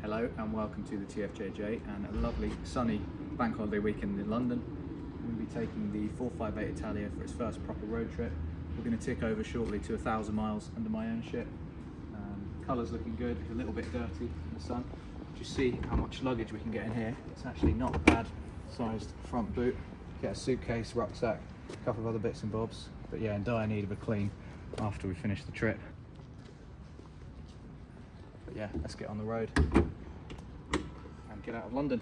Hello and welcome to the TFJJ and a lovely sunny bank holiday weekend in London. We'll be taking the 458 Italia for its first proper road trip. We're going to tick over shortly to 1,000 miles under my ownership. Colour's looking good, it's a little bit dirty in the sun. Just see how much luggage we can get in here. It's actually not a bad sized front boot. Get a suitcase, rucksack, a couple of other bits and bobs. But yeah, in dire need of a clean after we finish the trip. But yeah, let's get on the road and get out of London.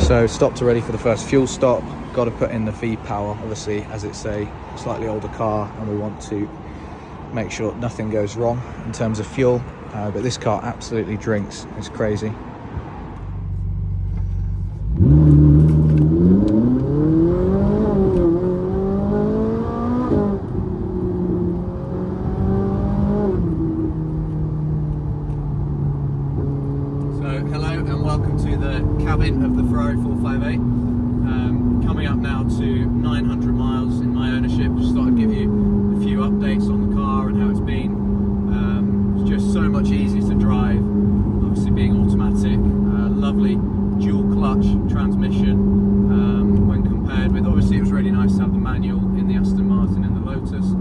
So stopped already for the first fuel stop. Got to put in the V power, obviously, as it's a slightly older car and we want to make sure nothing goes wrong in terms of fuel. But this car absolutely drinks, it's crazy. Welcome to the cabin of the Ferrari 458. Coming up now to 900 miles in my ownership. Just thought I'd give you a few updates on the car and how it's been. It's just so much easier to drive, obviously being automatic. Lovely dual clutch transmission when compared with, obviously it was really nice to have the manual in the Aston Martin and the Lotus.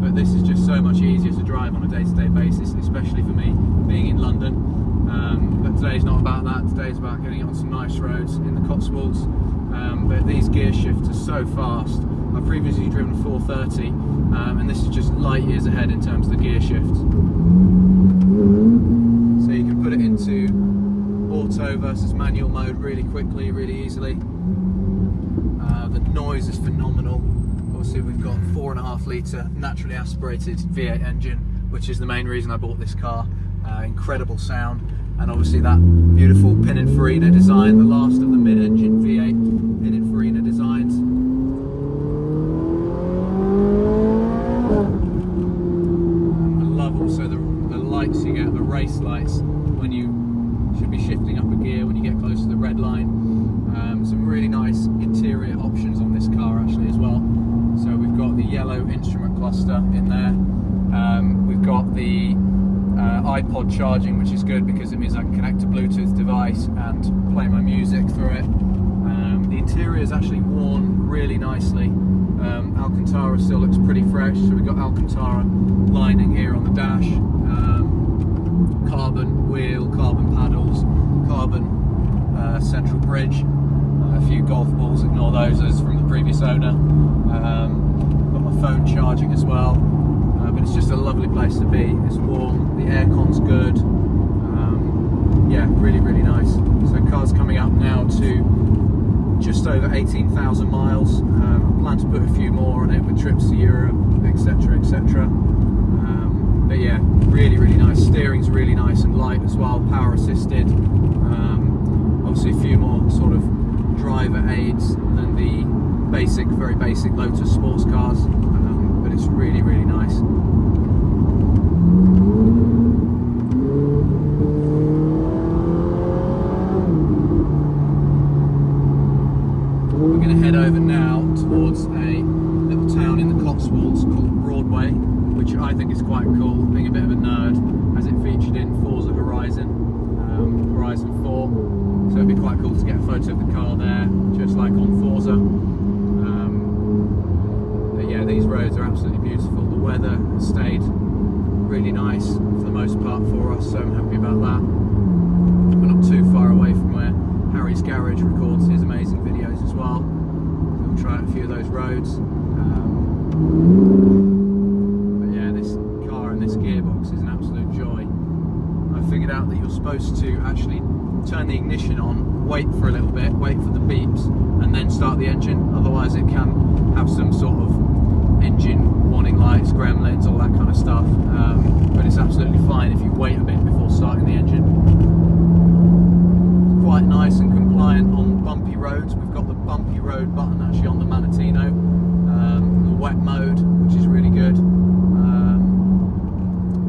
But this is just so much easier to drive on a day-to-day basis, especially for me being in London. But today's not about that. Today's about getting on some nice roads in the Cotswolds. But these gear shifts are so fast. I've previously driven a 430 and this is just light years ahead in terms of the gear shifts. So you can put it into auto versus manual mode really quickly, really easily. The noise is phenomenal. Obviously we've got 4.5 litre naturally aspirated V8 engine, which is the main reason I bought this car. Incredible sound, and obviously that beautiful Pininfarina design, the last of the mid-engine V8 Pininfarina designs. I love also the lights you get, the race lights, when you should be shifting up a gear when you get close to the red line. Some really nice interior options on this car actually as well. So we've got the yellow instrument cluster in there. We've got the iPod charging, which is good because it means I can connect a Bluetooth device and play my music through it. The interior is actually worn really nicely. Alcantara still looks pretty fresh, so we've got Alcantara lining here on the dash, carbon wheel, carbon paddles, carbon central bridge, a few golf balls, ignore those as from the previous owner. Got my phone charging as well. But it's just a lovely place to be. It's warm, the aircon's good. Yeah, really, really nice. So the car's coming up now to just over 18,000 miles. I plan to put a few more on it with trips to Europe, etc, etc. But yeah, really, really nice. Steering's really nice and light as well, power assisted. Obviously a few more sort of driver aids than the basic, very basic Lotus sports cars. But it's really, really nice. We're going to head over now towards a little town in the Cotswolds called Broadway, which I think is quite cool, being a bit of a nerd, as it featured in Forza Horizon 4. So it'd be quite cool to get a photo of the car there, just like on Forza. Yeah, these roads are absolutely beautiful. The weather has stayed really nice for the most part for us, so I'm happy about that. We're not too far away from where Harry's Garage records his amazing videos as well. We'll try out a few of those roads. But yeah, this car and this gearbox is an absolute joy. I figured out that you're supposed to actually turn the ignition on, wait for a little bit, wait for the beeps, and then start the engine. Otherwise it can have some sort of engine warning lights, gremlins, all that kind of stuff, but it's absolutely fine if you wait a bit before starting the engine. It's quite nice and compliant on bumpy roads. We've got the bumpy road button actually on the Manatino, the wet mode, which is really good.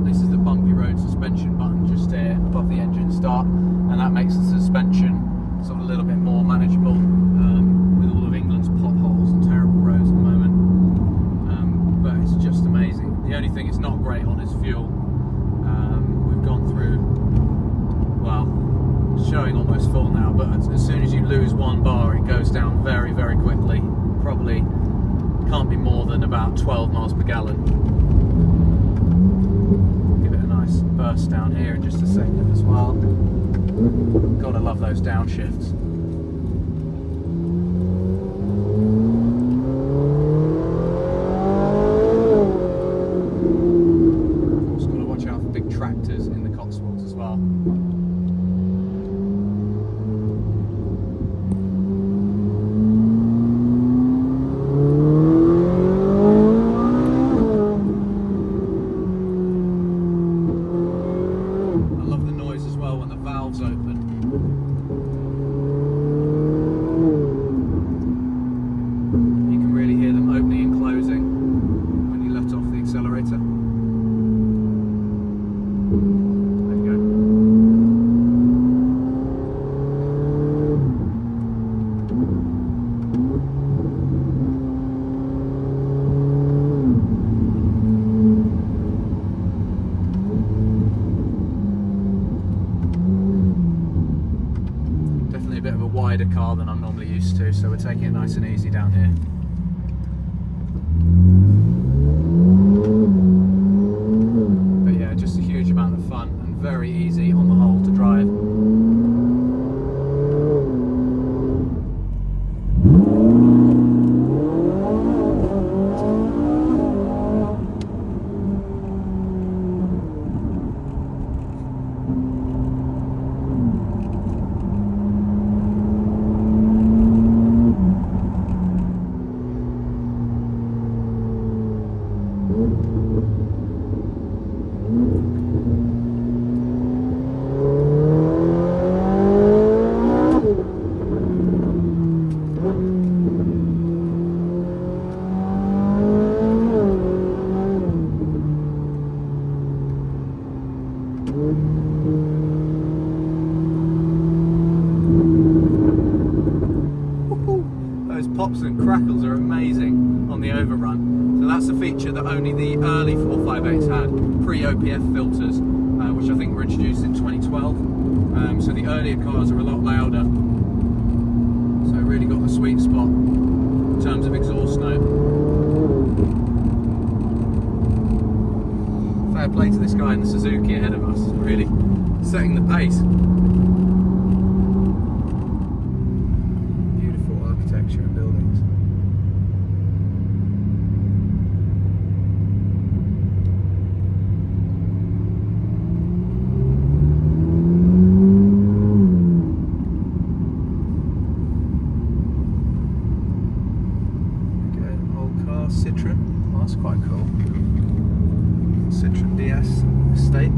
This is the bumpy road suspension button just here above the engine start, and that makes the suspension sort of a little bit more manageable with all of England's potholes and terrible roads at the moment. But it's just amazing. The only thing it's not great on is fuel. We've gone through, well, it's showing almost full now, but as soon as you lose 1 bar, it goes down very, very quickly. Probably can't be more than about 12 miles per gallon. Give it a nice burst down here in just a second as well. Gotta love those downshifts. Of course, gotta watch out for big tractors in the Cotswolds as well. I love the noise as well when the valves open. You can really hear them opening and closing when you let off the accelerator. There you go. Definitely a bit of a wider car than I'm normally used to, so we're taking it nice and easy down here. But yeah, just a huge amount of fun and very easy on the whole to drive. Those pops and crackles are amazing on the overrun. So that's a feature that only the early 458s had, pre-OPF filters, which I think were introduced in 2012. So the earlier cars are a lot louder. So really got the sweet spot in terms of exhaust note. Fair play to this guy in the Suzuki ahead of us, really setting the pace. Beautiful architecture and buildings. Okay, old car, Citroen. Oh, that's quite cool. Citroen DS estate.